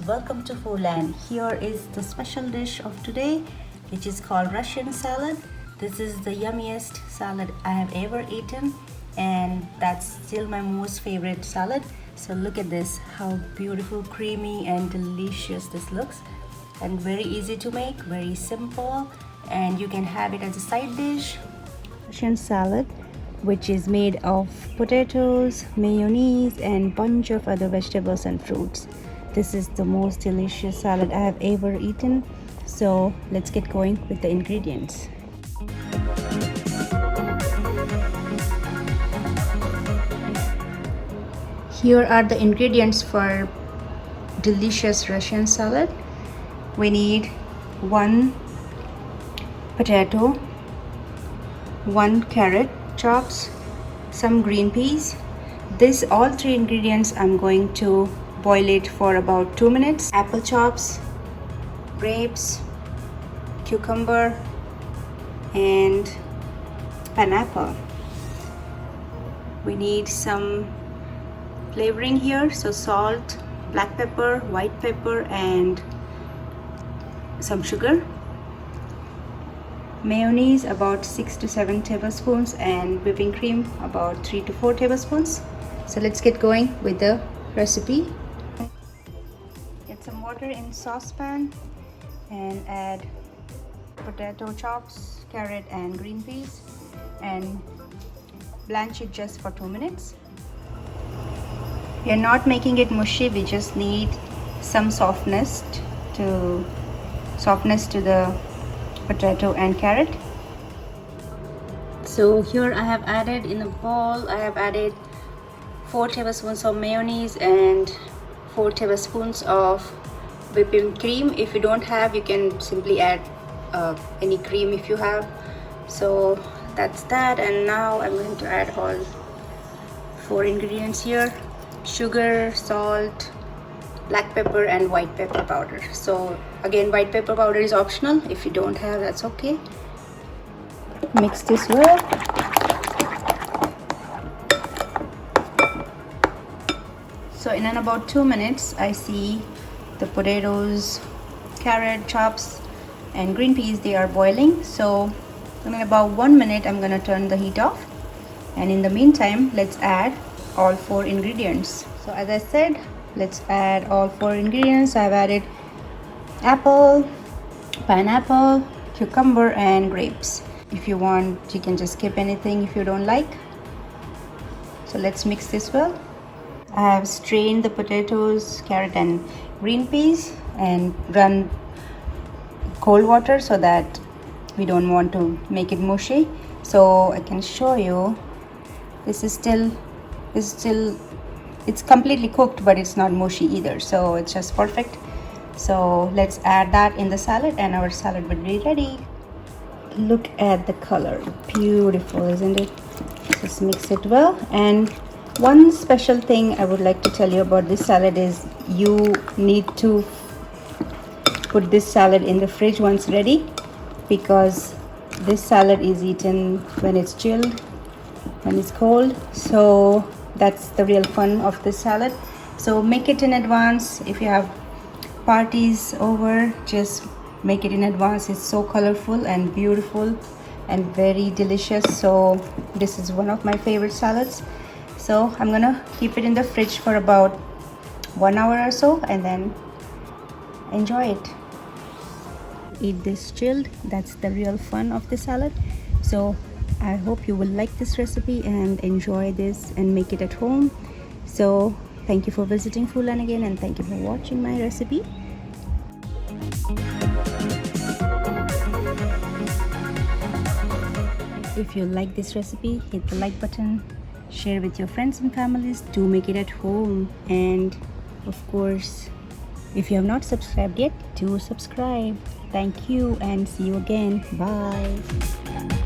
Welcome to Foodland. Here is the special dish of today, which is called Russian salad. This is the yummiest salad I have ever eaten, and that's still my most favorite salad. So look at this, how beautiful, creamy and delicious this looks, and very easy to make, very simple, and you can have it as a side dish. Russian salad, which is made of potatoes, mayonnaise and bunch of other vegetables and fruits. This is the most delicious salad I have ever eaten. So let's get going with the ingredients. Here are the ingredients for delicious Russian salad. We need 1 potato, 1 carrot chops, some green peas. All 3 ingredients I'm going to boil it for about 2 minutes. Apple chops, grapes, cucumber and pineapple. We need some flavoring here, so salt, black pepper, white pepper and some sugar. Mayonnaise about 6 to 7 tablespoons and whipping cream about 3 to 4 tablespoons. So let's get going with the recipe. Get some water in saucepan and add potato chops, carrot and green peas and blanch it just for 2 minutes. We are not making it mushy, we just need some softness to the potato and carrot. So here I have added in a bowl, I have added 4 tablespoons of mayonnaise and 4 tablespoons of whipping cream. If you don't have, you can simply add any cream if you have. So that's that, and now I'm going to add all 4 ingredients here: sugar, salt, black pepper and white pepper powder. So again, white pepper powder is optional. If you don't have, that's okay. Mix this well. So in about 2 minutes, I see the potatoes, carrot chops and green peas, they are boiling. So in about 1 minute, I'm gonna turn the heat off, and in the meantime, let's add all 4 ingredients. So as I said, let's add all 4 ingredients. I've added apple, pineapple, cucumber and grapes. If you want, you can just skip anything if you don't like. So let's mix this well. I have strained the potatoes, carrot and green peas and run cold water so that we don't want to make it mushy. So I can show you, it's completely cooked, but it's not mushy either, so it's just perfect. So let's add that in the salad and our salad will be ready. Look at the color, beautiful, isn't it? Just mix it well. And one special thing I would like to tell you about this salad is you need to put this salad in the fridge once ready, because this salad is eaten when it's chilled, when it's cold. So that's the real fun of this salad. So make it in advance. If you have parties over, just make it in advance. It's so colorful and beautiful and very delicious. So this is one of my favorite salads. So I'm gonna keep it in the fridge for about 1 hour or so and then enjoy it. Eat this chilled. That's the real fun of the salad. So I hope you will like this recipe and enjoy this and make it at home. So thank you for visiting Foodland again, and thank you for watching my recipe. If you like this recipe, hit the like button, share with your friends and families. Do make it at home, and of course, if you have not subscribed yet, do subscribe. Thank you and see you again. Bye.